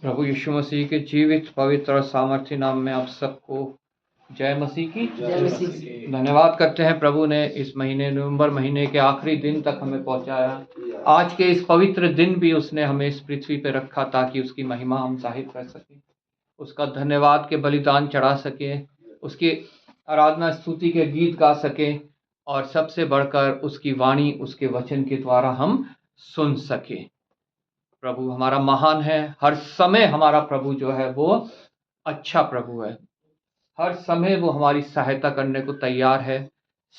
प्रभु यीशु मसीह के जीवित पवित्र और सामर्थ्य नाम में आप सबको जय मसीह की। जय मसीह की। धन्यवाद करते हैं प्रभु ने इस महीने नवंबर महीने के आखिरी दिन तक हमें पहुंचाया। आज के इस पवित्र दिन भी उसने हमें इस पृथ्वी पर रखा ताकि उसकी महिमा हम जाहिर कर सकें, उसका धन्यवाद के बलिदान चढ़ा सकें, उसकी आराधना स्तुति के गीत गा सकें और सबसे बढ़कर उसकी वाणी, उसके वचन के द्वारा हम सुन सकें। प्रभु हमारा महान है। हर समय हमारा प्रभु जो है वो अच्छा प्रभु है। हर समय वो हमारी सहायता करने को तैयार है।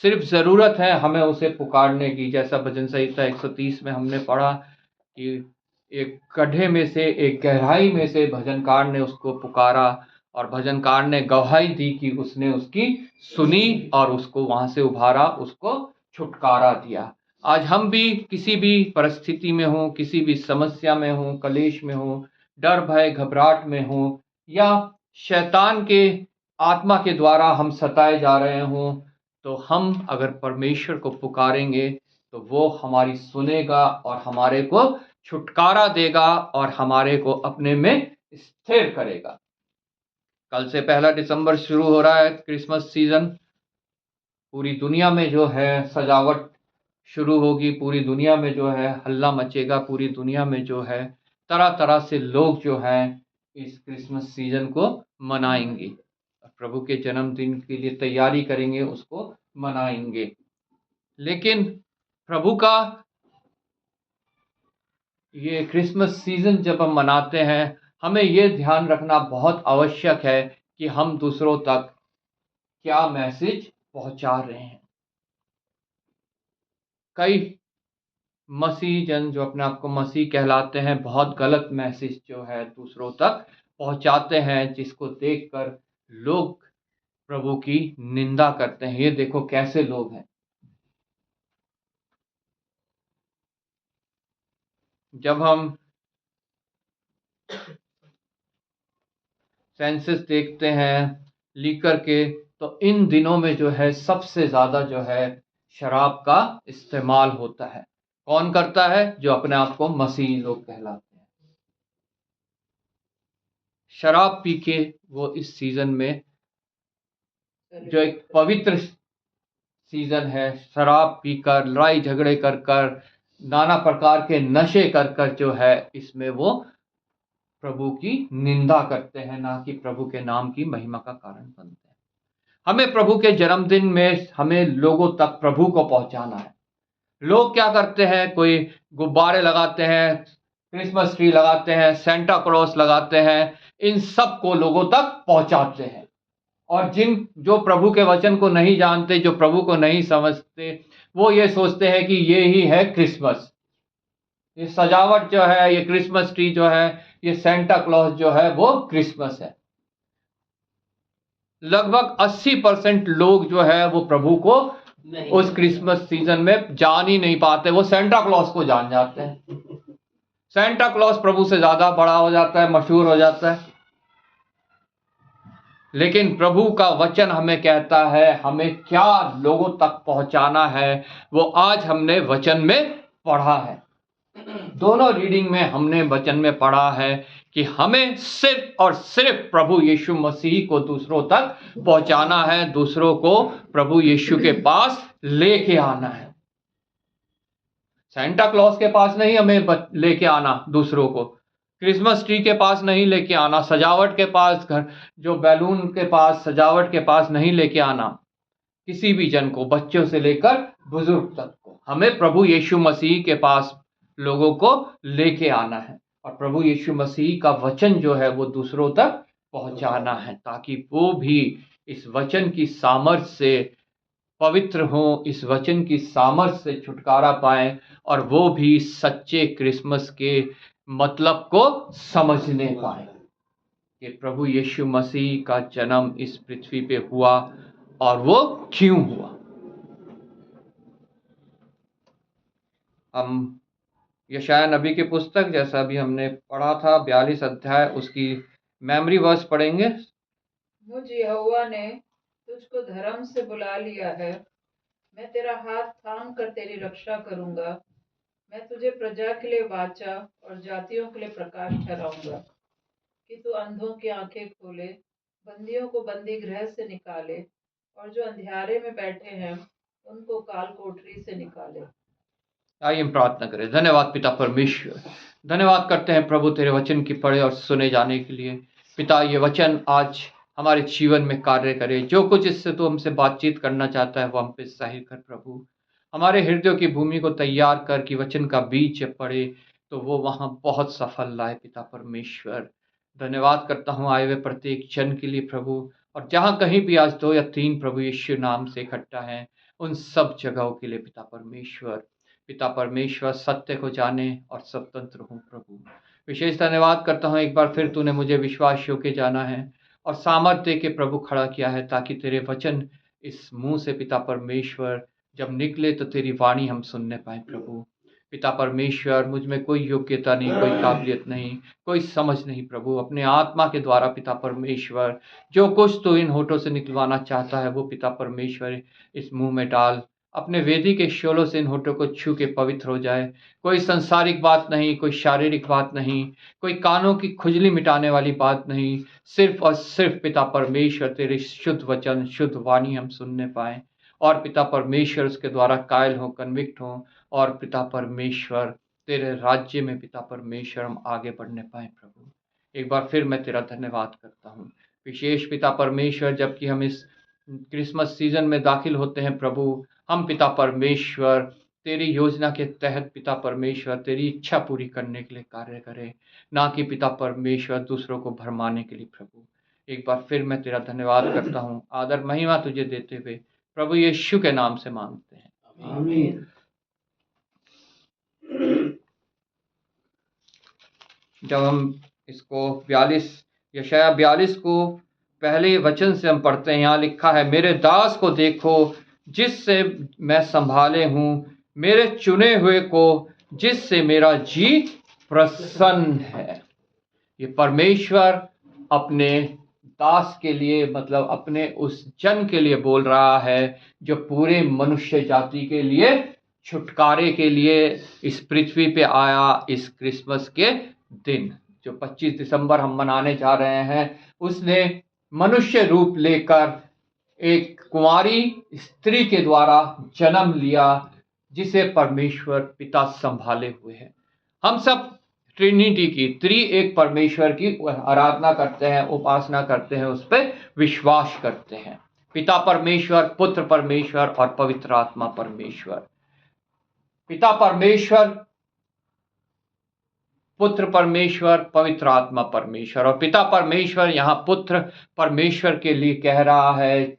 सिर्फ ज़रूरत है हमें उसे पुकारने की। जैसा भजन संहिता 130 में हमने पढ़ा कि एक गड्ढे में से, एक गहराई में से भजनकार ने उसको पुकारा और भजनकार ने गवाही दी कि उसने उसकी सुनी और उसको वहां से उभारा, उसको छुटकारा दिया। आज हम भी किसी भी परिस्थिति में हो, किसी भी समस्या में हो, कलेश में हो, डर भय घबराहट में हो या शैतान के आत्मा के द्वारा हम सताए जा रहे हों, तो हम अगर परमेश्वर को पुकारेंगे तो वो हमारी सुनेगा और हमारे को छुटकारा देगा और हमारे को अपने में स्थिर करेगा। कल से 1 दिसंबर शुरू हो रहा है क्रिसमस सीजन। पूरी दुनिया में जो है सजावट शुरू होगी, पूरी दुनिया में जो है हल्ला मचेगा, पूरी दुनिया में जो है तरह तरह से लोग जो हैं इस क्रिसमस सीजन को मनाएंगे, प्रभु के जन्मदिन के लिए तैयारी करेंगे, उसको मनाएंगे। लेकिन प्रभु का ये क्रिसमस सीजन जब हम मनाते हैं, हमें ये ध्यान रखना बहुत आवश्यक है कि हम दूसरों तक क्या मैसेज पहुंचा रहे हैं। कई मसीह जन जो अपने आप को मसीह कहलाते हैं, बहुत गलत मैसेज जो है दूसरों तक पहुंचाते हैं, जिसको देखकर लोग प्रभु की निंदा करते हैं। ये देखो कैसे लोग हैं। जब हम सेंसस देखते हैं लीकर के, तो इन दिनों में जो है सबसे ज्यादा जो है शराब का इस्तेमाल होता है। कौन करता है? जो अपने आप को मसीही लोग कहलाते हैं। शराब पी के वो इस सीजन में, जो एक पवित्र सीजन है, शराब पीकर, लड़ाई झगड़े कर कर, नाना प्रकार के नशे कर कर जो है इसमें वो प्रभु की निंदा करते हैं, ना कि प्रभु के नाम की महिमा का कारण बनते हैं। हमें प्रभु के जन्मदिन में हमें लोगों तक प्रभु को पहुंचाना है। लोग क्या करते हैं? कोई गुब्बारे लगाते हैं, क्रिसमस ट्री लगाते हैं, सेंटा क्लॉज लगाते हैं, इन सब को लोगों तक पहुंचाते हैं। और जो प्रभु के वचन को नहीं जानते, जो प्रभु को नहीं समझते, वो ये सोचते हैं कि ये ही है क्रिसमस। ये सजावट जो है, ये क्रिसमस ट्री जो है, ये सेंटा क्लॉज जो है वो क्रिसमस है। लगभग 80% लोग जो है वो प्रभु को उस क्रिसमस सीजन में जान ही नहीं पाते, वो सेंटा क्लॉज को जान जाते हैं। सेंटा क्लॉज प्रभु से ज्यादा बड़ा हो जाता है, मशहूर हो जाता है। लेकिन प्रभु का वचन हमें कहता है हमें क्या लोगों तक पहुंचाना है, वो आज हमने वचन में पढ़ा है। दोनों रीडिंग में हमने वचन में पढ़ा है कि हमें सिर्फ और सिर्फ प्रभु यीशु मसीह को दूसरों तक पहुंचाना है, दूसरों को प्रभु यीशु के पास लेके आना है। सेंटा क्लॉज के पास नहीं हमें लेके आना, दूसरों को क्रिसमस ट्री के पास नहीं लेके आना, सजावट के पास, घर जो बैलून के पास, सजावट के पास नहीं लेके आना। किसी भी जन को, बच्चों से लेकर बुजुर्ग तक को, हमें प्रभु यीशु मसीह के पास लोगों को लेके आना है और प्रभु यीशु मसीह का वचन जो है वो दूसरों तक पहुंचाना है, ताकि वो भी इस वचन की सामर्थ से पवित्र हो, इस वचन की सामर्थ से छुटकारा पाएं और वो भी सच्चे क्रिसमस के मतलब को समझने पाए कि प्रभु यीशु मसीह का जन्म इस पृथ्वी पे हुआ और वो क्यों हुआ। हम यशायाह नबी की पुस्तक, जैसा भी हमने पढ़ा था, 42 अध्याय, उसकी मेमोरी वर्स पढ़ेंगे। मुझ यहोवा ने तुझको धर्म से बुला लिया है, मैं तेरा हाथ थाम कर तेरी रक्षा करूंगा, मैं तुझे प्रजा के लिए वाचा और जातियों के लिए प्रकाश ठहराऊंगा। कि तू अंधों की आंखें खोले, बंदियों को बंदी गृह से निकाले, और जो अंधियारे में बैठे हैं उनको काल कोठरी से निकाले। आइए हम प्रार्थना करें। धन्यवाद पिता परमेश्वर, धन्यवाद करते हैं प्रभु तेरे वचन की पढ़े और सुने जाने के लिए। पिता, ये वचन आज हमारे जीवन में कार्य करे। जो कुछ इससे तू हमसे बातचीत करना चाहता है वो हम पे जाहिर कर प्रभु। हमारे हृदयों की भूमि को तैयार कर कि वचन का बीज जब पड़े तो वो वहाँ बहुत सफल लाए। पिता परमेश्वर, धन्यवाद करता हूँ आए हुए प्रत्येक जन के लिए प्रभु, और जहाँ कहीं भी आज 2 या 3 प्रभु यीशु नाम से इकट्ठा हैं उन सब जगहों के लिए पिता परमेश्वर। पिता परमेश्वर, सत्य को जाने और स्वतंत्र हूँ प्रभु। विशेष धन्यवाद करता हूँ, एक बार फिर तूने मुझे विश्वास योग्य जाना है और सामर्थ्य के प्रभु खड़ा किया है, ताकि तेरे वचन इस मुंह से पिता परमेश्वर जब निकले तो तेरी वाणी हम सुनने पाए प्रभु। पिता परमेश्वर, मुझ में कोई योग्यता नहीं, कोई काबिलियत नहीं, कोई समझ नहीं प्रभु। अपने आत्मा के द्वारा पिता परमेश्वर जो कुछ तो इन होठों से निकलवाना चाहता है वो पिता परमेश्वर इस मुंह में डाल। अपने वेदी के शोलों से इन होठों को छू के पवित्र हो जाए। कोई संसारिक बात नहीं, कोई शारीरिक बात नहीं, कोई कानों की खुजली मिटाने वाली बात नहीं, सिर्फ और सिर्फ पिता परमेश्वर तेरे शुद्ध वचन, शुद्ध वाणी हम सुनने पाए, और पिता परमेश्वर उसके द्वारा कायल हो, कन्विक्ट हो, और पिता परमेश्वर तेरे राज्य में पिता परमेश्वर हम आगे बढ़ने पाए प्रभु। एक बार फिर मैं तेरा धन्यवाद करता हूँ। विशेष पिता परमेश्वर, जबकि हम इस क्रिसमस सीजन में दाखिल होते हैं प्रभु, हम पिता परमेश्वर तेरी योजना के तहत पिता परमेश्वर तेरी इच्छा पूरी करने के लिए कार्य करें, ना कि पिता परमेश्वर दूसरों को भरमाने के लिए प्रभु। एक बार फिर मैं तेरा धन्यवाद करता हूँ। आदर महिमा तुझे देते हुए प्रभु यीशु के नाम से मांगते हैं, आमीन। जब हम इसको 42 यशाया 42 को पहले वचन से हम पढ़ते हैं, यहाँ लिखा है, मेरे दास को देखो जिससे मैं संभाले हूँ, मेरे चुने हुए को जिससे मेरा जी प्रसन्न है। ये परमेश्वर अपने दास के लिए, मतलब अपने उस जन के लिए बोल रहा है जो पूरे मनुष्य जाति के लिए छुटकारे के लिए इस पृथ्वी पे आया। इस क्रिसमस के दिन जो 25 दिसंबर हम मनाने जा रहे हैं, उसने मनुष्य रूप लेकर एक कुंवारी स्त्री के द्वारा जन्म लिया, जिसे परमेश्वर पिता संभाले हुए हैं। हम सब ट्रिनिटी की, एक परमेश्वर की आराधना करते हैं, उपासना करते हैं, उस पर विश्वास करते हैं। पिता परमेश्वर, पुत्र परमेश्वर और पवित्र आत्मा परमेश्वर। पिता परमेश्वर, पुत्र परमेश्वर, पवित्र आत्मा परमेश्वर। और पिता परमेश्वर यहाँ पुत्र परमेश्वर के लिए कह रहा है,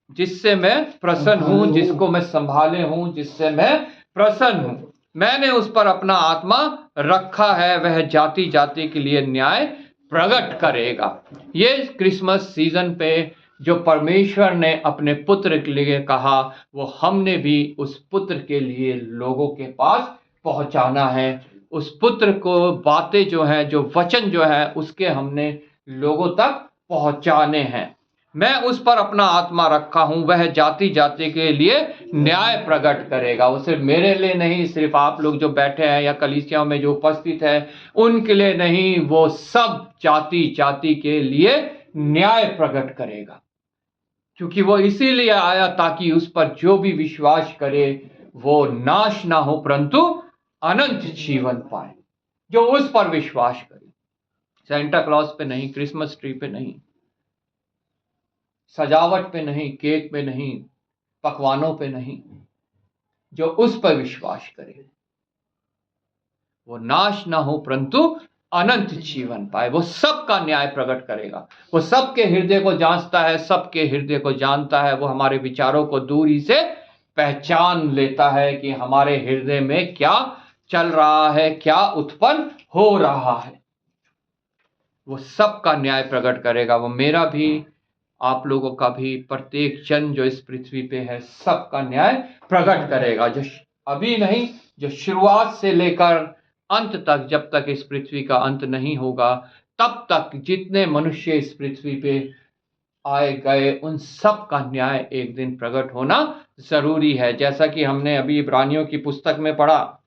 जिससे मैं प्रसन्न हूं, जिसको मैं संभाले हूं, जिससे मैं प्रसन्न हूं, मैंने उस पर अपना आत्मा रखा है, वह जाति जाति के लिए न्याय प्रकट करेगा। ये क्रिसमस सीजन पे जो परमेश्वर ने अपने पुत्र के लिए कहा, वो हमने भी उस पुत्र के लिए लोगों के पास पहुंचाना है। उस पुत्र को बातें जो है, जो वचन जो है, उसके हमने लोगों तक पहुंचाने हैं। मैं उस पर अपना आत्मा रखा हूं, वह जाति जाति के लिए न्याय प्रकट करेगा। वो सिर्फ मेरे लिए नहीं, सिर्फ आप लोग जो बैठे हैं या कलीसियाओं में जो उपस्थित है उनके लिए नहीं, वो सब जाति जाति के लिए न्याय प्रकट करेगा। क्योंकि वो इसीलिए आया ताकि उस पर जो भी विश्वास करे वो नाश ना हो परंतु अनंत जीवन पाए। जो उस पर विश्वास करे, सेंटा क्लॉज पे नहीं, क्रिसमस ट्री पे नहीं, सजावट पे नहीं, केक पे नहीं, पकवानों पे नहीं, जो उस पर विश्वास करे वो नाश ना हो परंतु अनंत जीवन पाए। वो सबका न्याय प्रकट करेगा। वो सबके हृदय को जांचता है, सबके हृदय को जानता है। वो हमारे विचारों को दूरी से पहचान लेता है कि हमारे हृदय में क्या चल रहा है, क्या उत्पन्न हो रहा है। वो सबका न्याय प्रकट करेगा। वो मेरा भी, आप लोगों का भी, प्रत्येक जन जो इस पृथ्वी पे है, सबका न्याय प्रकट करेगा। जो अभी नहीं, जो शुरुआत से लेकर अंत तक, जब तक इस पृथ्वी का अंत नहीं होगा तब तक जितने मनुष्य इस पृथ्वी पे आए गए, उन सब का न्याय एक दिन प्रकट होना जरूरी है। जैसा कि हमने अभी इब्रानियों की पुस्तक में पढ़ा,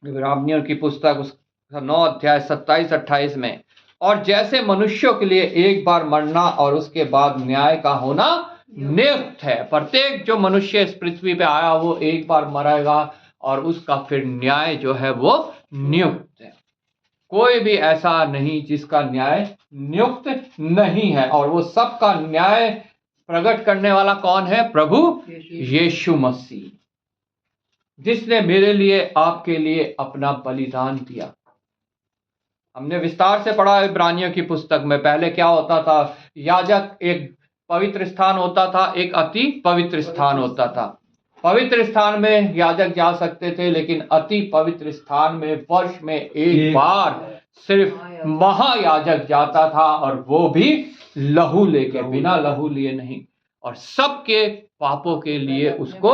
इब्रानियों की पुस्तक उसका 9 अध्याय 27-28 में, और जैसे मनुष्यों के लिए एक बार मरना और उसके बाद न्याय का होना नियुक्त है। प्रत्येक जो मनुष्य इस पृथ्वी पे आया वो एक बार मरेगा और उसका फिर न्याय जो है वो नियुक्त है। कोई भी ऐसा नहीं जिसका न्याय नियुक्त नहीं है। और वो सबका न्याय प्रकट करने वाला कौन है? प्रभु यीशु मसीह, जिसने मेरे लिए, आपके लिए अपना बलिदान दिया। हमने विस्तार से पढ़ा इब्रानियों की पुस्तक में। पहले क्या होता था? याजक, एक पवित्र स्थान होता था, एक अति पवित्र स्थान होता था। पवित्र स्थान में याजक जा सकते थे, लेकिन अति पवित्र स्थान में वर्ष में एक बार सिर्फ महायाजक जाता था, और वो भी लहू लेके, बिना लहू लिए नहीं। और सबके पापों के लिए उसको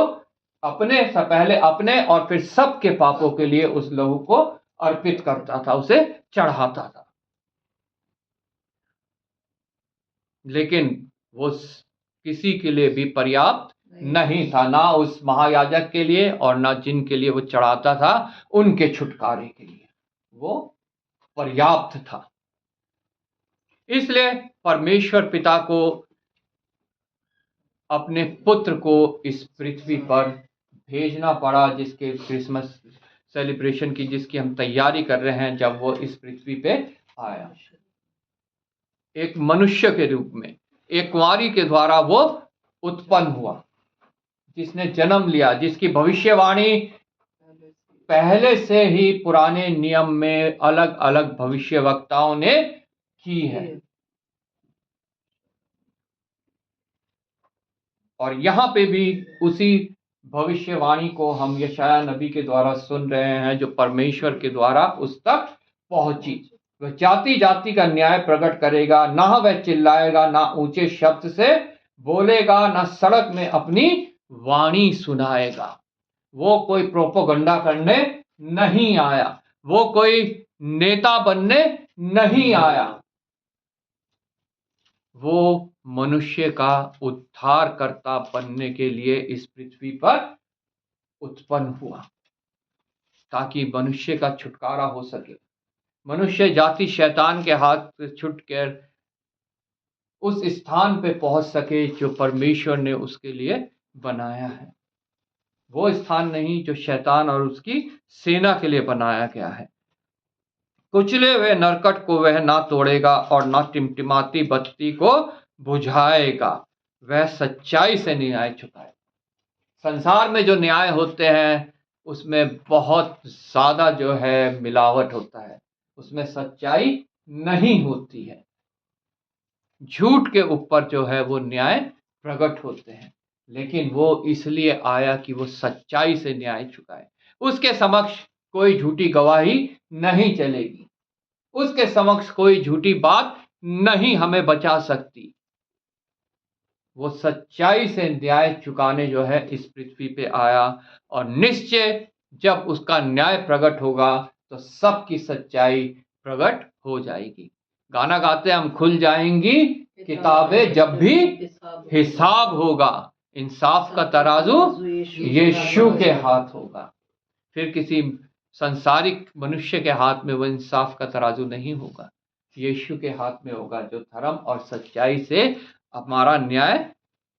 अपने से पहले अपने और फिर सबके पापों के लिए उस लहू को अर्पित करता था, उसे चढ़ाता था। लेकिन वो किसी के लिए भी पर्याप्त नहीं था, ना उस महायाजक के लिए और ना जिनके लिए वो चढ़ाता था उनके छुटकारे के लिए वो पर्याप्त था। इसलिए परमेश्वर पिता को अपने पुत्र को इस पृथ्वी पर भेजना पड़ा, जिसके क्रिसमस सेलिब्रेशन की, जिसकी हम तैयारी कर रहे हैं, जब वो इस पृथ्वी पे आया। एक मनुष्य के रूप में, एक कुंवारी के द्वारा वो उत्पन्न हुआ, जिसने जन्म लिया, जिसकी भविष्यवाणी पहले से ही पुराने नियम में अलग अलग भविष्यवक्ताओं ने की है। और यहाँ पे भी उसी भविष्यवाणी को हम यशायाह नबी के द्वारा सुन रहे हैं, जो परमेश्वर के द्वारा उस तक पहुंची। वह जाति जाति का न्याय प्रकट करेगा, ना वह चिल्लाएगा, ना ऊंचे शब्द से बोलेगा, ना सड़क में अपनी वाणी सुनाएगा। वो कोई प्रोपोगंडा करने नहीं आया, वो कोई नेता बनने नहीं आया, वो मनुष्य का उद्धारकर्ता बनने के लिए इस पृथ्वी पर उत्पन्न हुआ, ताकि मनुष्य का छुटकारा हो सके। मनुष्य जाति शैतान के हाथ से छुटकर उस स्थान पे पहुंच सके जो परमेश्वर ने उसके लिए बनाया है। वो स्थान नहीं जो शैतान और उसकी सेना के लिए बनाया गया है। कुचले हुए नरकट को वह ना तोड़ेगा और ना टिमटिमाती बत्ती को बुझाएगा। वह सच्चाई से न्याय चुकाएगा। संसार में जो न्याय होते हैं उसमें बहुत ज्यादा जो है मिलावट होता है, उसमें सच्चाई नहीं होती है। झूठ के ऊपर जो है वो न्याय प्रकट होते हैं, लेकिन वो इसलिए आया कि वो सच्चाई से न्याय चुकाए। उसके समक्ष कोई झूठी गवाही नहीं चलेगी, उसके समक्ष कोई झूठी बात नहीं हमें बचा सकती। वो सच्चाई से न्याय चुकाने जो है इस पृथ्वी पे आया, और निश्चय जब उसका न्याय प्रकट होगा तो सबकी सच्चाई प्रकट हो जाएगी। गाना गाते हम, खुल जाएंगी किताबें जब भी हिसाब होगा, इंसाफ का तराजू यीशु के हाथ होगा। फिर किसी संसारिक मनुष्य के हाथ में वो इंसाफ का तराजू नहीं होगा, यीशु के हाथ में होगा, जो धर्म और सच्चाई से हमारा न्याय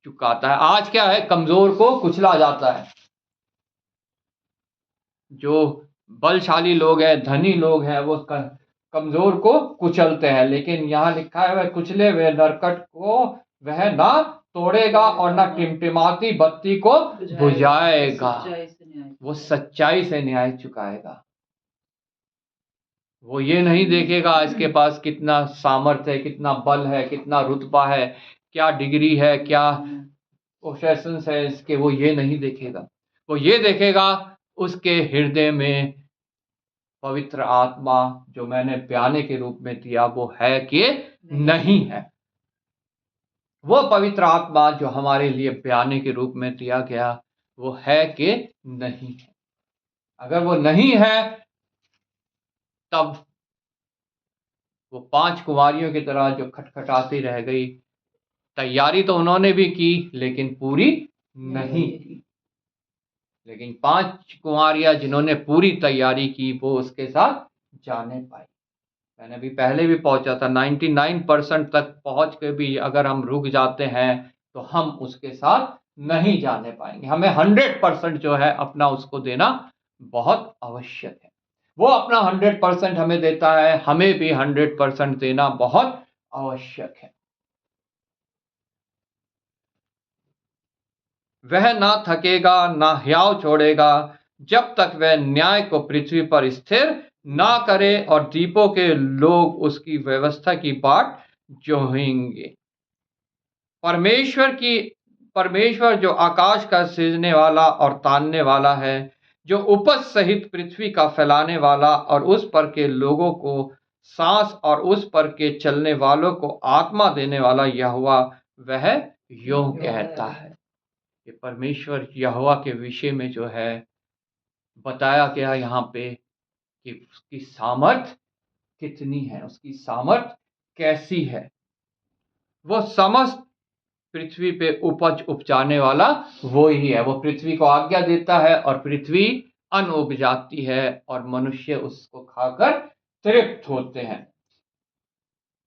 चुकाता है। आज क्या है, कमजोर को कुचला जाता है। जो बलशाली लोग हैं, धनी लोग हैं, वो कमजोर को कुचलते हैं, लेकिन यहाँ लिखा है वह कुचले हुए नरकट को वह ना तोड़ेगा और ना टिमटिमाती बत्ती को बुझाएगा। वो सच्चाई से न्याय चुकाएगा। वो ये नहीं देखेगा इसके पास कितना सामर्थ्य है, कितना बल है, कितना रुतबा है, क्या डिग्री है, क्या पोसेशंस है इसके, वो ये नहीं देखेगा। वो ये देखेगा उसके हृदय में पवित्र आत्मा जो मैंने प्याने के रूप में दिया वो है कि नहीं है। वो पवित्र आत्मा जो हमारे लिए प्याने के रूप में दिया गया वो है कि नहीं है। अगर वो नहीं है तब वो 5 कुंवारियों की तरह जो खटखटाती रह गई। तैयारी तो उन्होंने भी की लेकिन पूरी नहीं की। लेकिन 5 कुंवारियां जिन्होंने पूरी तैयारी की वो उसके साथ जाने पाई। मैंने अभी पहले भी पहुंचा था, 99% तक पहुंच के भी अगर हम रुक जाते हैं तो हम उसके साथ नहीं जाने पाएंगे। हमें 100% जो है अपना उसको देना बहुत आवश्यक है। वो अपना 100% हमें देता है, हमें भी 100% देना बहुत आवश्यक है। वह ना थकेगा ना हियाव छोड़ेगा जब तक वह न्याय को पृथ्वी पर स्थिर ना करे और द्वीपों के लोग उसकी व्यवस्था की बाट जोहेंगे। परमेश्वर जो आकाश का सृजने वाला और तानने वाला है, जो उपज सहित पृथ्वी का फैलाने वाला और उस पर के लोगों को सांस और उस पर के चलने वालों को आत्मा देने वाला यहोवा वह यूं कहता है। कि परमेश्वर यहोवा के विषय में जो है बताया गया यहाँ पे कि उसकी सामर्थ कितनी है, उसकी सामर्थ कैसी है। वो समस्त पृथ्वी पे उपज उपजाने वाला वो ही है। वो पृथ्वी को आज्ञा देता है और पृथ्वी अन्न उपजाती है और मनुष्य उसको खाकर तृप्त होते हैं।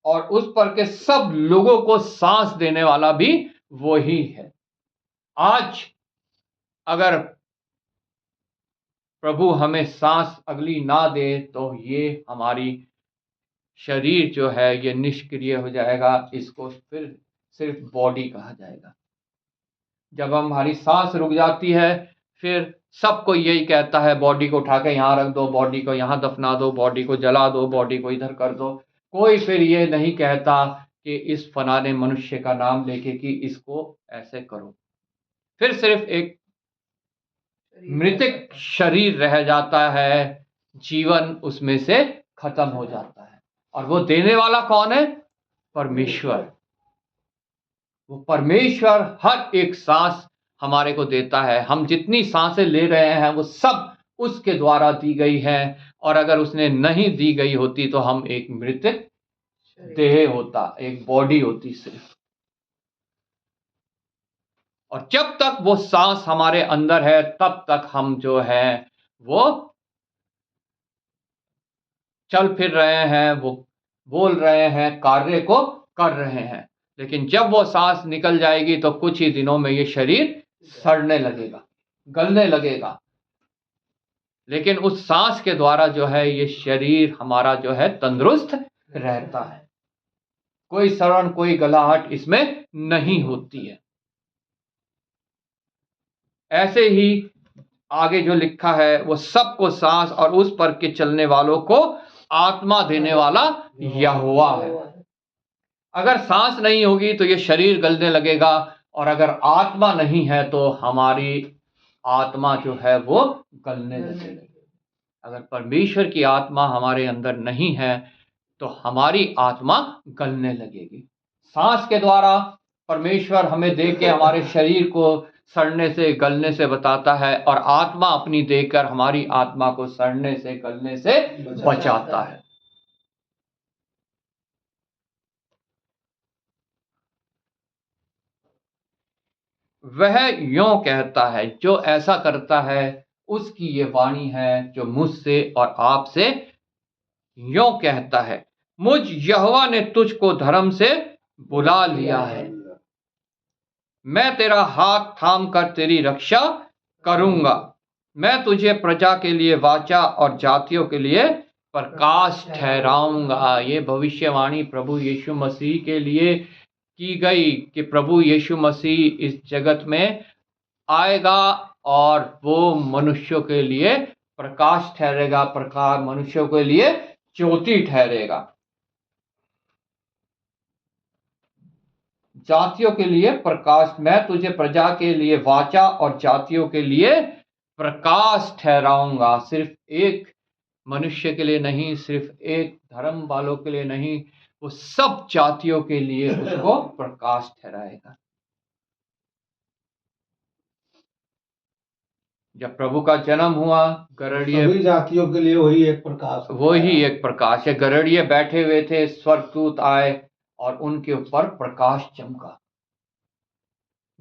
और उस पर के सब लोगों को सांस देने वाला भी वो ही है। आज अगर प्रभु हमें सांस अगली ना दे तो ये हमारी शरीर जो है ये निष्क्रिय हो जाएगा। इसको फिर सिर्फ बॉडी कहा जाएगा। जब हमारी सांस रुक जाती है फिर सबको यही कहता है बॉडी को उठा के यहाँ रख दो, बॉडी को यहाँ दफना दो, बॉडी को जला दो, बॉडी को इधर कर दो। कोई फिर ये नहीं कहता कि इस फलाने मनुष्य का नाम लेके कि इसको ऐसे करो। फिर सिर्फ एक मृतक शरीर रह जाता है, जीवन उसमें से खत्म हो जाता है। और वो देने वाला कौन है? परमेश्वर। वो परमेश्वर हर एक सांस हमारे को देता है। हम जितनी सांसें ले रहे हैं वो सब उसके द्वारा दी गई है। और अगर उसने नहीं दी गई होती तो हम एक मृतक देह होता, एक बॉडी होती सिर्फ। और जब तक वो सांस हमारे अंदर है तब तक हम जो है वो चल फिर रहे हैं, वो बोल रहे हैं, कार्य को कर रहे हैं। लेकिन जब वो सांस निकल जाएगी तो कुछ ही दिनों में ये शरीर सड़ने लगेगा, गलने लगेगा। लेकिन उस सांस के द्वारा जो है ये शरीर हमारा जो है तंदुरुस्त रहता है। कोई सड़न, कोई गलाहट इसमें नहीं होती है। ऐसे ही आगे जो लिखा है वो सबको सांस और उस पर के चलने वालों को आत्मा देने वाला यहोवा है। अगर सांस नहीं होगी तो ये शरीर गलने लगेगा। और अगर आत्मा नहीं है तो हमारी आत्मा जो है वो गलने लगेगी। अगर परमेश्वर की आत्मा हमारे अंदर नहीं है तो हमारी आत्मा गलने लगेगी। सांस के द्वारा परमेश्वर हमें दे के हमारे शरीर को सड़ने से, गलने से बताता है, और आत्मा अपनी देकर हमारी आत्मा को सड़ने से, गलने से बचाता है। वह यों कहता है, जो ऐसा करता है उसकी ये वाणी है जो मुझसे और आपसे यों कहता है, मुझ यहोवा ने तुझको धर्म से बुला लिया है। मैं तेरा हाथ थाम कर तेरी रक्षा करूंगा। मैं तुझे प्रजा के लिए वाचा और जातियों के लिए प्रकाश ठहराऊंगा। ये भविष्यवाणी प्रभु यीशु मसीह के लिए की गई कि प्रभु यीशु मसीह इस जगत में आएगा और वो मनुष्यों के लिए प्रकाश ठहरेगा, प्रकाश मनुष्यों के लिए ज्योति ठहरेगा। जातियों के लिए प्रकाश, मैं तुझे प्रजा के लिए वाचा और जातियों के लिए प्रकाश ठहराऊंगा। सिर्फ एक मनुष्य के लिए नहीं, सिर्फ एक धर्म वालों के लिए नहीं, वो सब जातियों के लिए उसको प्रकाश ठहराएगा। जब प्रभु का जन्म हुआ, गरड़िए सभी जातियों के लिए वही एक प्रकाश, वही एक प्रकाश है। गरड़िए बैठे हुए थे, स्वर्गदूत आए और उनके ऊपर प्रकाश चमका।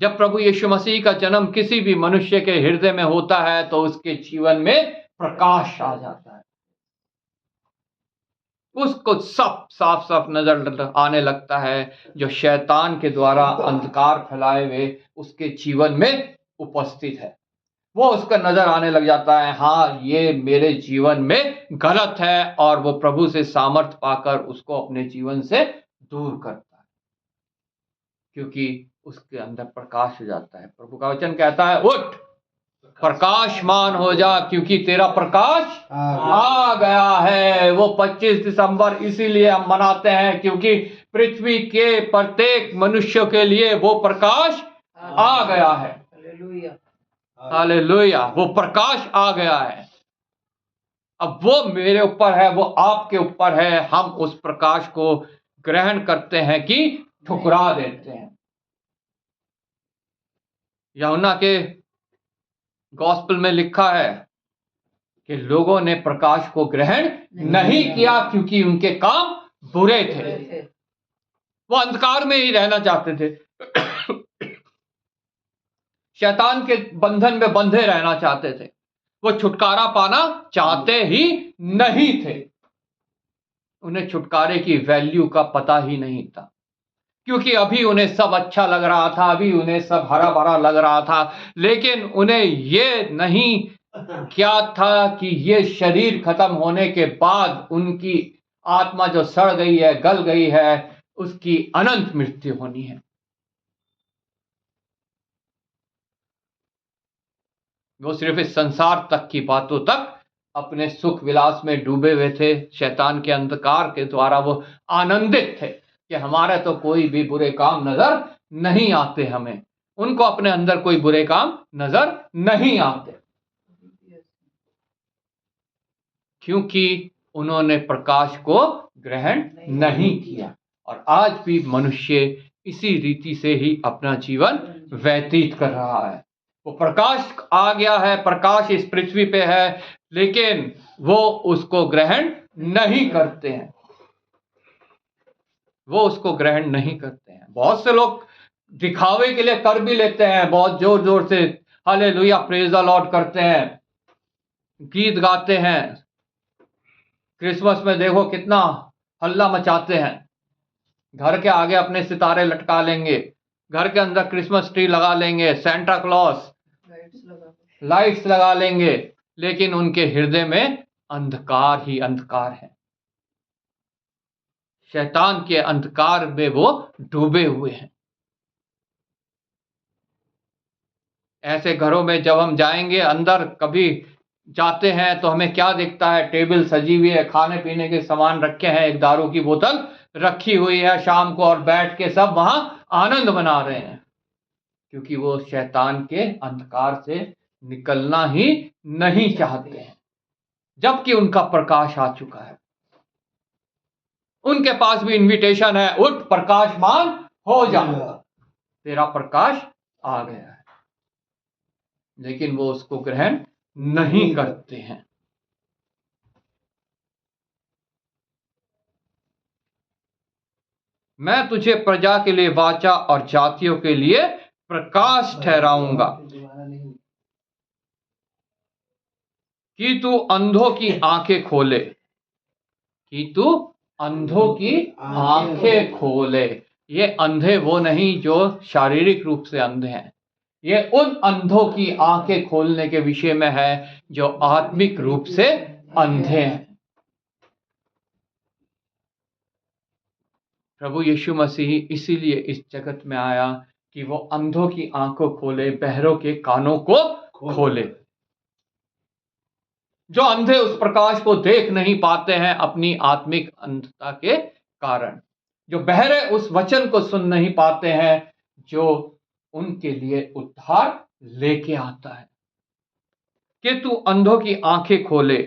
जब प्रभु यीशु मसीह का जन्म किसी भी मनुष्य के हृदय में होता है तो उसके जीवन में प्रकाश आ जाता है, उसको सब साफ साफ नजर आने लगता है। जो शैतान के द्वारा अंधकार फैलाए हुए उसके जीवन में उपस्थित है, वो उसका नजर आने लग जाता है, हाँ ये मेरे जीवन में गलत है, और वो प्रभु से सामर्थ पाकर उसको अपने जीवन से दूर करता है, क्योंकि उसके अंदर प्रकाश हो जाता है। प्रभु का वचन कहता है, उठ प्रकाशमान हो जा, क्योंकि तेरा प्रकाश आ गया है। वो 25 दिसंबर इसीलिए हम मनाते हैं, क्योंकि पृथ्वी के प्रत्येक मनुष्य के लिए वो प्रकाश आ गया है। हालेलुया, हालेलुया, वो प्रकाश आ गया है। अब वो मेरे ऊपर है, वो आपके ऊपर है, हम उस प्रकाश को ग्रहण करते हैं कि ठुकरा देते हैं। यूहन्ना के गॉस्पेल में लिखा है कि लोगों ने प्रकाश को ग्रहण नहीं किया, क्योंकि उनके काम बुरे थे। वो अंधकार में ही रहना चाहते थे, शैतान के बंधन में बंधे रहना चाहते थे, वो छुटकारा पाना चाहते ही नहीं थे। उन्हें छुटकारे की वैल्यू का पता ही नहीं था, क्योंकि अभी उन्हें सब अच्छा लग रहा था, अभी उन्हें सब हरा भरा लग रहा था, लेकिन उन्हें ये नहीं क्या था कि ये शरीर खत्म होने के बाद उनकी आत्मा जो सड़ गई है, गल गई है, उसकी अनंत मृत्यु होनी है। वो सिर्फ इस संसार तक की बातों तक अपने सुख विलास में डूबे हुए थे। शैतान के अंधकार के द्वारा वो आनंदित थे कि हमारे तो कोई भी बुरे काम नजर नहीं आते, हमें उनको अपने अंदर कोई बुरे काम नजर नहीं आते, क्योंकि उन्होंने प्रकाश को ग्रहण नहीं किया। और आज भी मनुष्य इसी रीति से ही अपना जीवन व्यतीत कर रहा है। वो प्रकाश आ गया है, प्रकाश इस पृथ्वी पे है, लेकिन वो उसको ग्रहण नहीं करते हैं, वो उसको ग्रहण नहीं करते हैं। बहुत से लोग दिखावे के लिए कर भी लेते हैं, बहुत जोर जोर से हालेलुया प्रेज द लॉर्ड करते हैं, गीत गाते हैं। क्रिसमस में देखो कितना हल्ला मचाते हैं, घर के आगे अपने सितारे लटका लेंगे, घर के अंदर क्रिसमस ट्री लगा लेंगे, सेंटा क्लॉस लाइट्स लगा लेंगे, लेकिन उनके हृदय में अंधकार ही अंधकार है। शैतान के अंधकार में वो डूबे हुए हैं। ऐसे घरों में जब हम जाएंगे, अंदर कभी जाते हैं तो हमें क्या दिखता है? टेबल सजी हुई है, खाने पीने के सामान रखे हैं, एक दारू की बोतल रखी हुई है शाम को, और बैठ के सब वहां आनंद मना रहे हैं, क्योंकि वो शैतान के अंधकार से निकलना ही नहीं चाहते हैं, जबकि उनका प्रकाश आ चुका है। उनके पास भी इनविटेशन है, उठ प्रकाशमान हो जा, तेरा प्रकाश आ गया है, लेकिन वो उसको ग्रहण नहीं करते हैं। मैं तुझे प्रजा के लिए वाचा और जातियों के लिए प्रकाश ठहराऊंगा, कि तू अंधों की आंखें खोले, कि तू अंधों की आंखें खोले। ये अंधे वो नहीं जो शारीरिक रूप से अंधे हैं, ये उन अंधों की आंखें खोलने के विषय में है जो आत्मिक रूप से अंधे हैं। प्रभु यीशु मसीह इसीलिए इस जगत में आया कि वो अंधों की आंखों खोले, बहरों के कानों को खोले। जो अंधे उस प्रकाश को देख नहीं पाते हैं अपनी आत्मिक अंधता के कारण, जो बहरे उस वचन को सुन नहीं पाते हैं जो उनके लिए उद्धार लेके आता है, कि तू अंधों की आंखें खोले,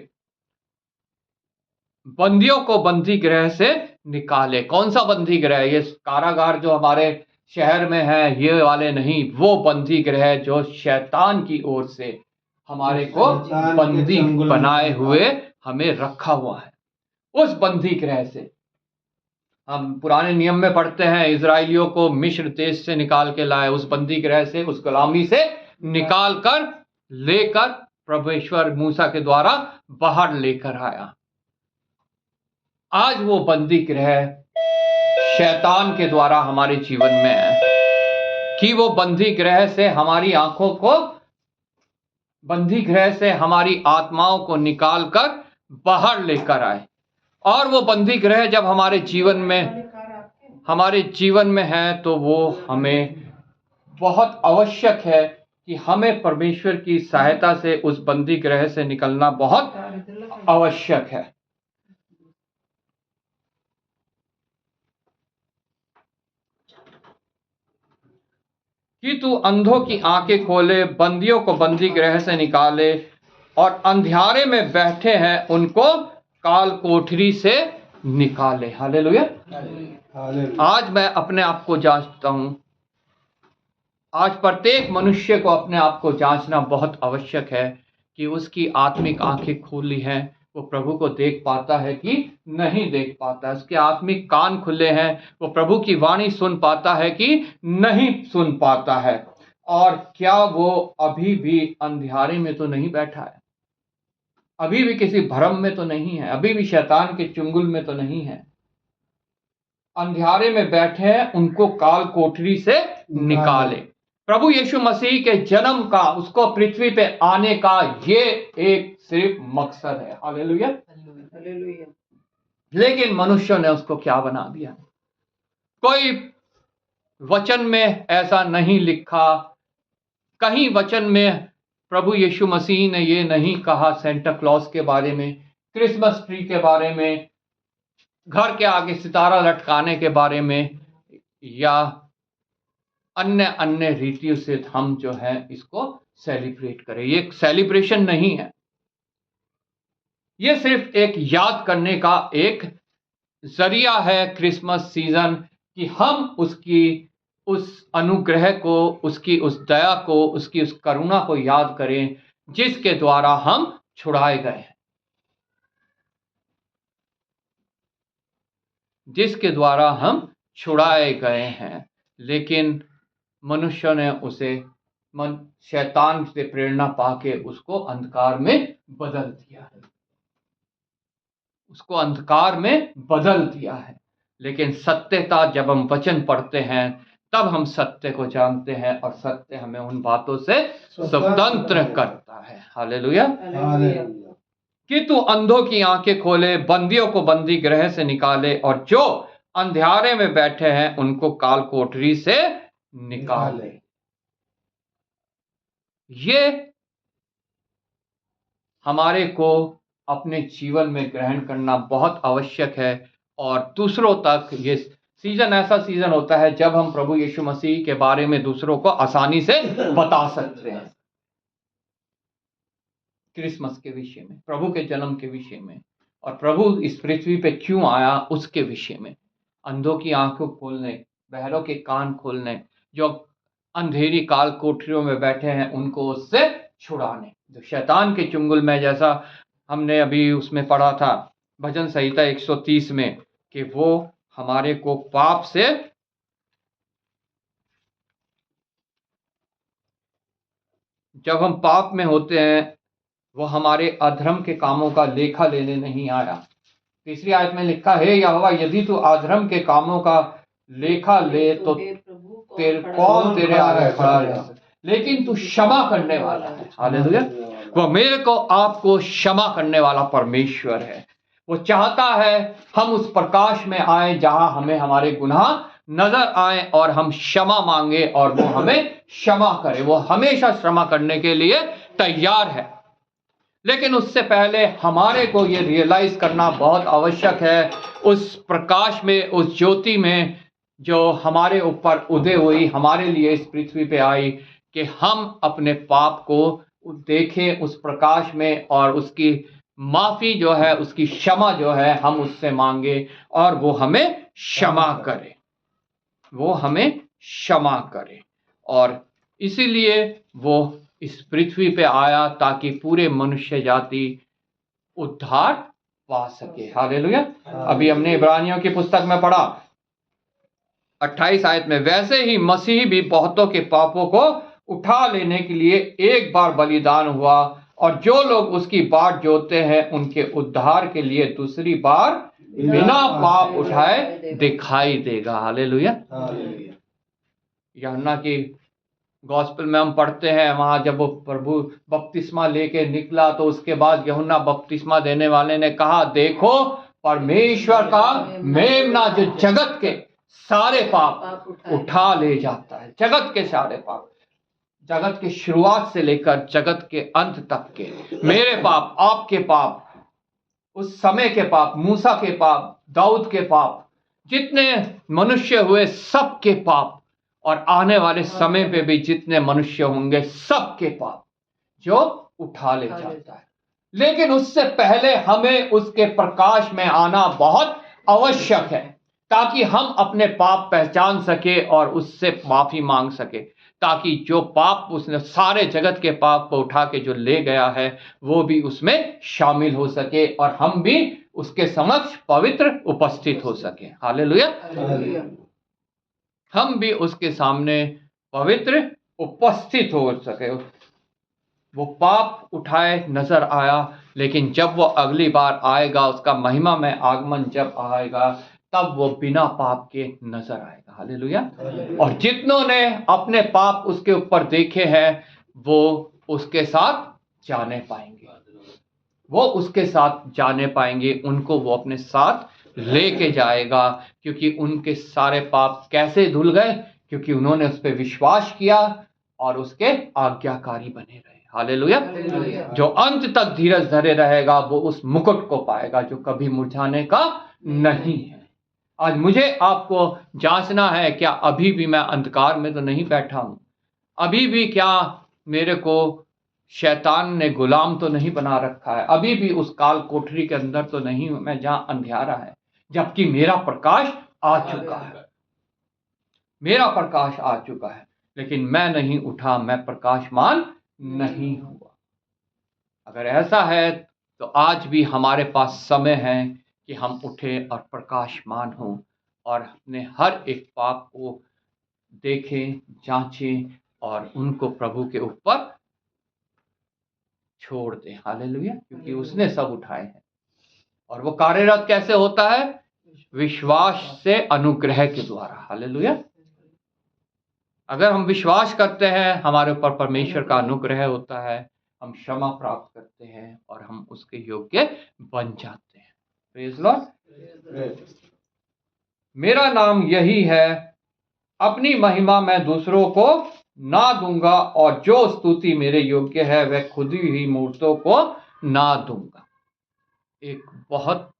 बंदियों को बंदी गृह से निकाले। कौन सा बंदी गृह? ये कारागार जो हमारे शहर में है ये वाले नहीं, वो बंदी गृह जो शैतान की ओर से हमारे को बंदी बनाए हुए हमें रखा हुआ है, उस बंदी गृह से। हम पुराने नियम में पढ़ते हैं, इजराइलियों को मिस्र देश से निकाल के लाए, उस बंदी गृह से, उस गुलामी से निकाल कर लेकर परमेश्वर मूसा के द्वारा बाहर लेकर आया। आज वो बंदी गृह शैतान के द्वारा हमारे जीवन में है कि वो बंदी गृह से हमारी आंखों को, बंदी गृह से हमारी आत्माओं को निकाल कर बाहर लेकर आए। और वो बंदी गृह जब हमारे जीवन में है तो वो हमें बहुत आवश्यक है कि हमें परमेश्वर की सहायता से उस बंदी गृह से निकलना बहुत आवश्यक है। कि तू अंधों की आंखें खोले, बंदियों को बंदी गृह से निकाले, और अंधियारे में बैठे हैं उनको काल कोठरी से निकाले। हालेलुया। आज मैं अपने आप को जांचता हूं। आज प्रत्येक मनुष्य को अपने आप को जांचना बहुत आवश्यक है कि उसकी आत्मिक आंखें खुली हैं, वो प्रभु को देख पाता है कि नहीं देख पाता है। उसके आत्मिक कान खुले हैं, वो प्रभु की वाणी सुन पाता है कि नहीं सुन पाता है। और क्या वो अभी भी अंधियारे में तो नहीं बैठा है, अभी भी किसी भ्रम में तो नहीं है, अभी भी शैतान के चुंगल में तो नहीं है। अंधियारे में बैठे हैं, उनको काल कोठरी से निकाले। प्रभु यीशु मसीह के जन्म का, उसको पृथ्वी पे आने का ये एक सिर्फ मकसद है। हालेलुया। हालेलुया। लेकिन मनुष्यों ने उसको क्या बना दिया? कोई वचन में ऐसा नहीं लिखा, कहीं वचन में प्रभु यीशु मसीह ने ये नहीं कहा सेंटा क्लॉज के बारे में, क्रिसमस ट्री के बारे में, घर के आगे सितारा लटकाने के बारे में, या अन्य अन्य रीतियों से हम जो है इसको सेलिब्रेट करें। ये सेलिब्रेशन नहीं है, ये सिर्फ एक याद करने का एक जरिया है क्रिसमस सीजन, कि हम उसकी उस अनुग्रह को, उसकी उस दया को, उसकी उस करुणा को याद करें जिसके द्वारा हम छुड़ाए गए हैं, जिसके द्वारा हम छुड़ाए गए हैं। लेकिन मनुष्य ने उसे शैतान से प्रेरणा पाके उसको अंधकार में बदल दिया है, उसको अंधकार में बदल दिया है। लेकिन सत्यता, जब हम वचन पढ़ते हैं तब हम सत्य को जानते हैं, और सत्य हमें उन बातों से स्वतंत्र करता है। हालेलुया। कि तू अंधों की आंखें खोले, बंदियों को बंदी गृह से निकाले, और जो अंधियारे में बैठे हैं उनको काल कोठरी से निकाले। ये हमारे को अपने जीवन में ग्रहण करना बहुत आवश्यक है। और दूसरों तक ये सीजन ऐसा सीजन होता है जब हम प्रभु यीशु मसीह के बारे में दूसरों को आसानी से बता सकते हैं, क्रिसमस के विषय में, प्रभु के जन्म के विषय में, और प्रभु इस पृथ्वी पे क्यों आया उसके विषय में। अंधों की आंखों खोलने, बहरों के कान खोलने, जो अंधेरी काल कोठरियों में बैठे हैं उनको उससे छुड़ाने, जो शैतान के चुंगल में, जैसा हमने अभी उसमें पढ़ा था भजन संहिता 130 में, कि वो हमारे को पाप से, जब हम पाप में होते हैं, वो हमारे अधर्म के कामों का लेखा लेने नहीं आया। तीसरी आयत में लिखा है, यहोवा यदि तू अधर्म के कामों का लेखा ले तो कौन तेरे आगे खड़ा रह, लेकिन तू क्षमा करने वाला है। हालेलुया। वो मेरे को आपको क्षमा करने वाला परमेश्वर है। वो चाहता है हम उस प्रकाश में आए जहां हमें हमारे गुनाह नजर आए और हम क्षमा मांगे और वो हमें क्षमा करे। वो हमेशा क्षमा करने के लिए तैयार है। लेकिन उससे पहले हमारे को ये रियलाइज करना बहुत आवश्यक है, उस प्रकाश में, उस ज्योति में जो हमारे ऊपर उदय हुई, हमारे लिए इस पृथ्वी पे आई, कि हम अपने पाप को देखें उस प्रकाश में, और उसकी माफी जो है, उसकी क्षमा जो है, हम उससे मांगे और वो हमें क्षमा करे, वो हमें क्षमा करे। और इसीलिए वो इस पृथ्वी पे आया ताकि पूरे मनुष्य जाति उद्धार पा सके। हालेलुया। अभी हमने इब्रानियों की पुस्तक में पढ़ा 28 आयत में, वैसे ही मसीह भी बहुतों के पापों को उठा लेने के लिए एक बार बलिदान हुआ, और जो लोग उसकी बाट जोते हैं उनके उद्धार के लिए दूसरी बार बिना पाप उठाए दिखाई देगा। हालेलुया। हालेलुया। यूहन्ना की गॉस्पेल में हम पढ़ते हैं, वहां जब वो प्रभु बपतिस्मा लेके निकला तो उसके बाद यूहन्ना बपतिस्मा देने वाले ने कहा, देखो परमेश्वर का मेमना जो जगत के सारे पाप उठा ले जाता है। जगत के सारे पाप, जगत की शुरुआत से लेकर जगत के अंत तक के मेरे पाप, आपके पाप, उस समय के पाप, मूसा के पाप, दाऊद के पाप, जितने मनुष्य हुए सबके पाप, और आने वाले समय पे भी जितने मनुष्य होंगे सबके पाप जो उठा ले जाता है। लेकिन उससे पहले हमें उसके प्रकाश में आना बहुत आवश्यक है, ताकि हम अपने पाप पहचान सके और उससे माफी मांग सके, ताकि जो पाप उसने सारे जगत के पाप को उठा के जो ले गया है वो भी उसमें शामिल हो सके और हम भी उसके समक्ष पवित्र उपस्थित हो सके। हालेलुया। हम भी उसके सामने पवित्र उपस्थित हो सके। वो पाप उठाए नजर आया, लेकिन जब वो अगली बार आएगा, उसका महिमा में आगमन जब आएगा, तब वो बिना पाप के नजर आएगा। हालेलुया। और जितनों ने अपने पाप उसके ऊपर देखे हैं वो उसके साथ जाने पाएंगे, वो उसके साथ जाने पाएंगे, उनको वो अपने साथ लेके जाएगा, क्योंकि उनके सारे पाप कैसे धुल गए, क्योंकि उन्होंने उस पर विश्वास किया और उसके आज्ञाकारी बने रहे। हालेलुया। जो अंत तक धीरज धरे रहेगा वो उस मुकुट को पाएगा जो कभी मुरझाने का नहीं है। आज मुझे आपको जांचना है, क्या अभी भी मैं अंधकार में तो नहीं बैठा हूं? अभी भी क्या मेरे को शैतान ने गुलाम तो नहीं बना रखा है? अभी भी उस काल कोठरी के अंदर तो नहीं हूं मैं जहां अंधियारा है, जबकि मेरा प्रकाश आ चुका है। मेरा प्रकाश आ चुका है, लेकिन मैं नहीं उठा, मैं प्रकाशमान नहीं हुआ। अगर ऐसा है तो आज भी हमारे पास समय है कि हम उठे और प्रकाशमान हों और अपने हर एक पाप को देखें, जांचें और उनको प्रभु के ऊपर छोड़ दें। हालेलुया। क्योंकि उसने सब उठाए हैं। और वो कार्यरत कैसे होता है? विश्वास से, अनुग्रह के द्वारा। हालेलुया। अगर हम विश्वास करते हैं, हमारे ऊपर परमेश्वर का अनुग्रह होता है, हम क्षमा प्राप्त करते हैं और हम उसके योग्य बन जाते हैं। Praise Lord. मेरा नाम यही है, अपनी महिमा मैं दूसरों को ना दूंगा, और जो स्तुति मेरे योग्य है वह खुदी हुई मूर्तों को ना दूंगा। एक बहुत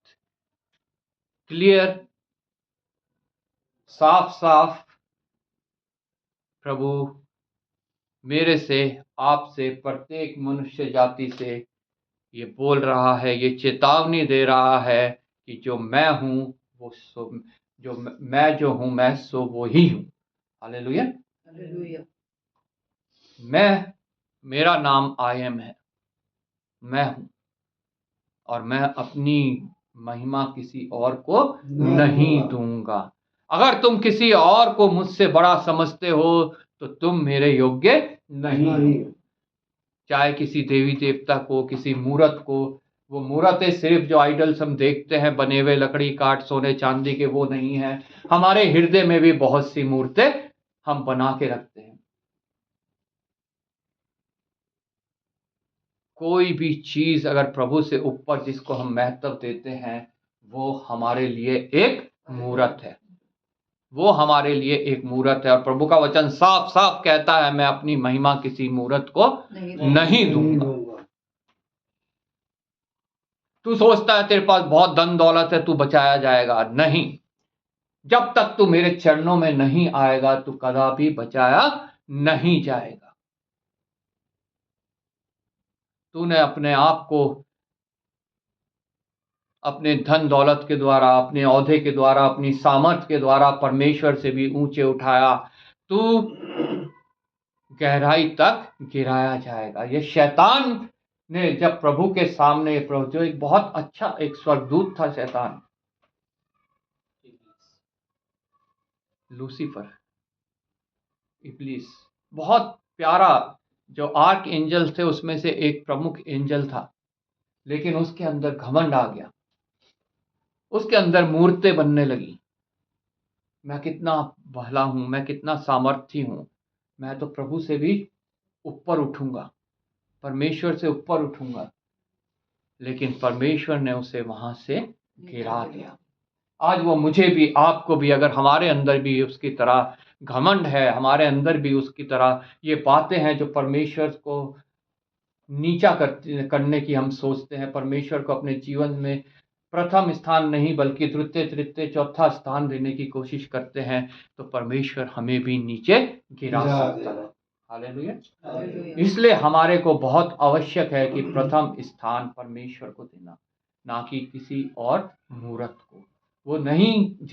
क्लियर, साफ साफ प्रभु मेरे से, आपसे, प्रत्येक मनुष्य जाति से ये बोल रहा है, ये चेतावनी दे रहा है कि जो मैं हूं वो सो, जो मैं जो हूं मैं सो वो ही हूं। हालेलुया। मैं, मेरा नाम आई एम है, मैं हूं, और मैं अपनी महिमा किसी और को नहीं दूंगा। अगर तुम किसी और को मुझसे बड़ा समझते हो तो तुम मेरे योग्य नहीं हो। चाहे किसी देवी देवता को, किसी मूर्त को, वो मूर्तें सिर्फ जो आइडल्स हम देखते हैं बने हुए लकड़ी काट सोने चांदी के, वो नहीं है। हमारे हृदय में भी बहुत सी मूर्तें हम बना के रखते हैं। कोई भी चीज अगर प्रभु से ऊपर जिसको हम महत्व देते हैं, वो हमारे लिए एक मूर्त है, वो हमारे लिए एक मूर्त है। और प्रभु का वचन साफ साफ कहता है, मैं अपनी महिमा किसी मूर्त को नहीं दूंगा। तू सोचता है तेरे पास बहुत धन दौलत है, तू बचाया जाएगा? नहीं, जब तक तू मेरे चरणों में नहीं आएगा तू कदापि बचाया नहीं जाएगा। तूने अपने आप को अपने धन दौलत के द्वारा, अपने औहदे के द्वारा, अपनी सामर्थ्य के द्वारा परमेश्वर से भी ऊंचे उठाया, तू गहराई तक गिराया जाएगा। ये शैतान ने जब प्रभु के सामने, प्रभु जो एक बहुत अच्छा एक स्वर्गदूत था, शैतान लूसीफर, इब्लीस, बहुत प्यारा जो आर्क एंजल थे उसमें से एक प्रमुख एंजल था, लेकिन उसके अंदर घमंड आ गया, उसके अंदर मूर्तें बनने लगी। मैं कितना भला हूं, मैं कितना सामर्थी हूं, मैं तो प्रभु से भी ऊपर उठूंगा, परमेश्वर से ऊपर उठूंगा। लेकिन परमेश्वर ने उसे वहां से गिरा दिया। आज वो मुझे भी, आपको भी, अगर हमारे अंदर भी उसकी तरह घमंड है, हमारे अंदर भी उसकी तरह ये बातें हैं जो परमेश्वर को नीचा करने की हम सोचते हैं, परमेश्वर को अपने जीवन में प्रथम स्थान नहीं बल्कि द्वितीय, तृतीय, चौथा स्थान देने की कोशिश करते हैं, तो परमेश्वर हमें भी नीचे गिरा सकता है। हालेलुया। इसलिए हमारे को बहुत आवश्यक है कि प्रथम स्थान परमेश्वर को देना, ना कि किसी और मूर्त को। वो नहीं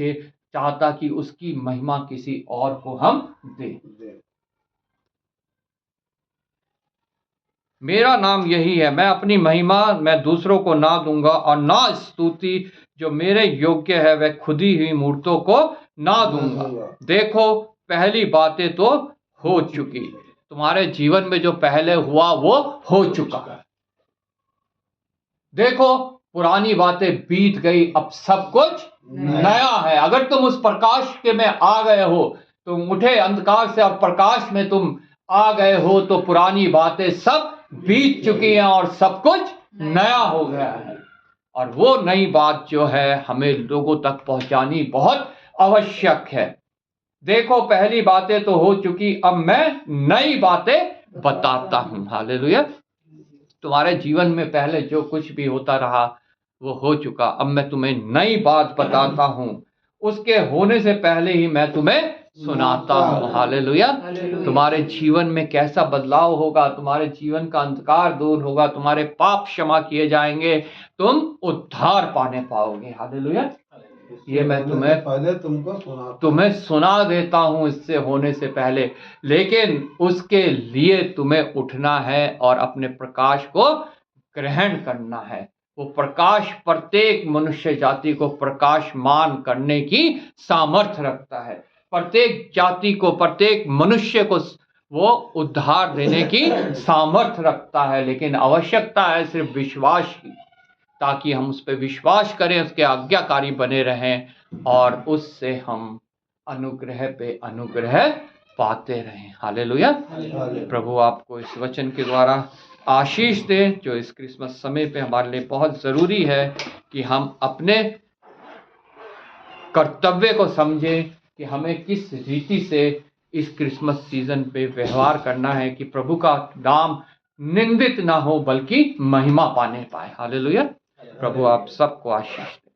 चाहता कि उसकी महिमा किसी और को हम दें। मेरा नाम यही है, मैं अपनी महिमा मैं दूसरों को ना दूंगा, और ना स्तुति जो मेरे योग्य है वह खुदी हुई मूर्तों को ना दूंगा। देखो पहली बातें तो हो चुकी, तुम्हारे जीवन में जो पहले हुआ वो हो चुका है। देखो पुरानी बातें बीत गई, अब सब कुछ नया है। अगर तुम उस प्रकाश के में आ गए हो, तुम उठे अंधकार से और प्रकाश में तुम आ गए हो, तो पुरानी बातें सब बीत चुकी हैं और सब कुछ नया हो गया है। और वो नई बात जो है हमें लोगों तक पहुंचानी बहुत आवश्यक है। देखो पहली बातें तो हो चुकी, अब मैं नई बातें बताता हूं। हालेलुया। तुम्हारे जीवन में पहले जो कुछ भी होता रहा वो हो चुका, अब मैं तुम्हें नई बात बताता हूं। उसके होने से पहले ही मैं तुम्हें सुनाता हूं। हालेलुया। तुम्हारे जीवन में कैसा बदलाव होगा, तुम्हारे जीवन का अंधकार दूर होगा, तुम्हारे पाप क्षमा किए जाएंगे, तुम उद्धार पाने पाओगे। हालेलुया। ये मैं तुम्हें सुना देता हूं इससे होने से पहले, लेकिन उसके लिए तुम्हें उठना है और अपने प्रकाश को ग्रहण करना है। वो प्रकाश प्रत्येक मनुष्य जाति को प्रकाशमान करने की सामर्थ्य रखता है। प्रत्येक जाति को, प्रत्येक मनुष्य को वो उद्धार देने की सामर्थ्य रखता है, लेकिन आवश्यकता है सिर्फ विश्वास की, ताकि हम उस पर विश्वास करें, उसके आज्ञाकारी बने रहें और उससे हम अनुग्रह पे अनुग्रह पाते रहें। हालेलुया। प्रभु आपको इस वचन के द्वारा आशीष दे, जो इस क्रिसमस समय पे हमारे लिए बहुत ज़रूरी है कि हम अपने कर्तव्य को समझें कि हमें किस रीति से इस क्रिसमस सीजन पे व्यवहार करना है कि प्रभु का नाम निंदित ना हो बल्कि महिमा पाने पाए। हालेलुया। प्रभु आप सबको आशीष दे।